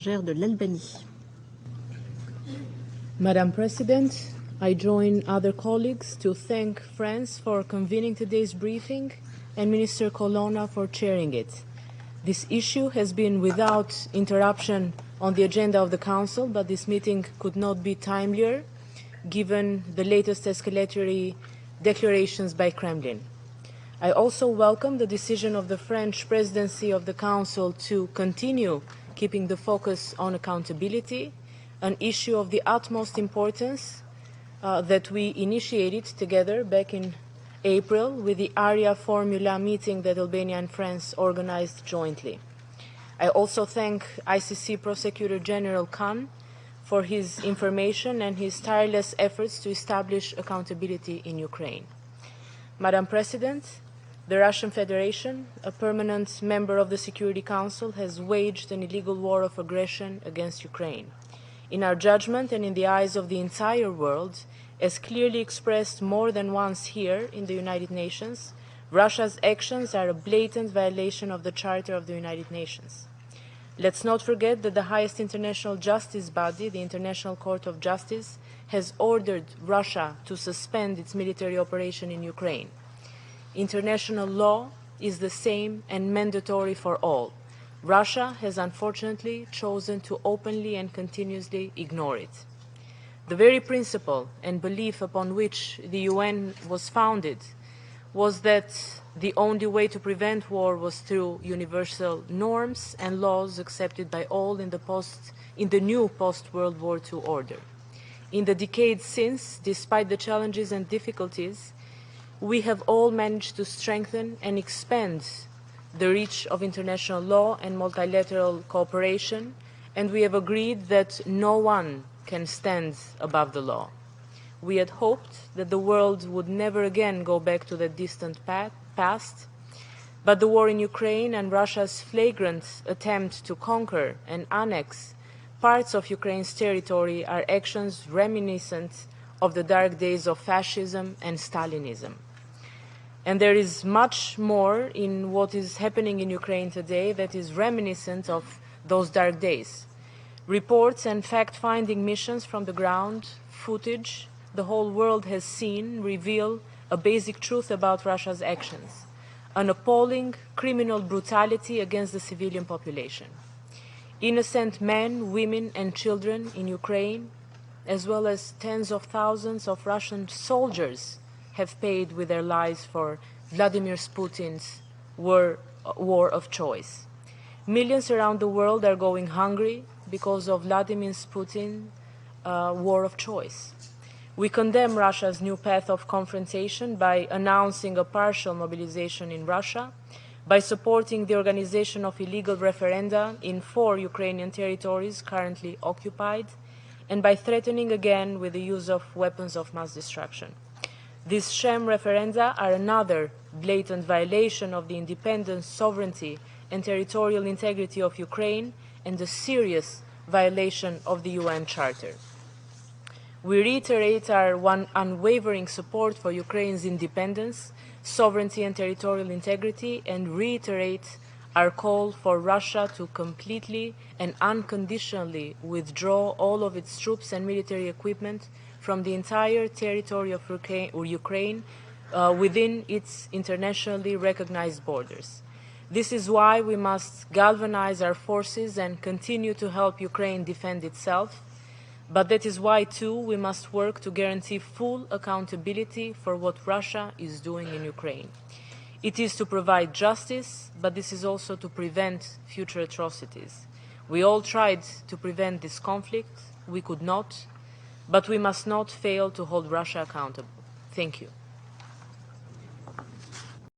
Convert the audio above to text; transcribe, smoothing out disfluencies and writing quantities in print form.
de l'Albanie. Madam President, I join other colleagues to thank France for convening today's briefing and Minister Colonna for chairing it. This issue has been without interruption on the agenda of the Council, but this meeting could not be timelier given the latest escalatory declarations by Kremlin. I also welcome the decision of the French presidency of the Council to continue keeping the focus on accountability, an issue of the utmost importance that we initiated together back in April with the ARIA Formula meeting that Albania and France organized jointly. I also thank ICC Prosecutor General Khan for his information and his tireless efforts to establish accountability in Ukraine. Madam President, the Russian Federation, a permanent member of the Security Council, has waged an illegal war of aggression against Ukraine. In our judgment and in the eyes of the entire world, as clearly expressed more than once here in the United Nations, Russia's actions are a blatant violation of the Charter of the United Nations. Let's not forget that the highest international justice body, the International Court of Justice, has ordered Russia to suspend its military operation in Ukraine. International law is the same and mandatory for all. Russia has unfortunately chosen to openly and continuously ignore it. The very principle and belief upon which the UN was founded was that the only way to prevent war was through universal norms and laws accepted by all in the new post-World War II order. In the decades since, despite the challenges and difficulties, we have all managed to strengthen and expand the reach of international law and multilateral cooperation, and we have agreed that no one can stand above the law. We had hoped that the world would never again go back to that distant past, but the war in Ukraine and Russia's flagrant attempt to conquer and annex parts of Ukraine's territory are actions reminiscent of the dark days of fascism and Stalinism. And there is much more in what is happening in Ukraine today that is reminiscent of those dark days. Reports and fact-finding missions from the ground, footage the whole world has seen reveal a basic truth about Russia's actions, an appalling criminal brutality against the civilian population. Innocent men, women and children in Ukraine, as well as tens of thousands of Russian soldiers, have paid with their lives for Vladimir Putin's war of choice. Millions around the world are going hungry because of Vladimir Putin's war of choice. We condemn Russia's new path of confrontation by announcing a partial mobilization in Russia, by supporting the organization of illegal referenda in 4 Ukrainian territories currently occupied, and by threatening again with the use of weapons of mass destruction. These sham referenda are another blatant violation of the independence, sovereignty and territorial integrity of Ukraine and a serious violation of the UN Charter. We reiterate our unwavering support for Ukraine's independence, sovereignty and territorial integrity, and reiterate our call for Russia to completely and unconditionally withdraw all of its troops and military equipment from the entire territory of Ukraine within its internationally recognized borders. This is why we must galvanize our forces and continue to help Ukraine defend itself. But that is why, too, we must work to guarantee full accountability for what Russia is doing in Ukraine. It is to provide justice, but this is also to prevent future atrocities. We all tried to prevent this conflict. We could not, but we must not fail to hold Russia accountable. Thank you.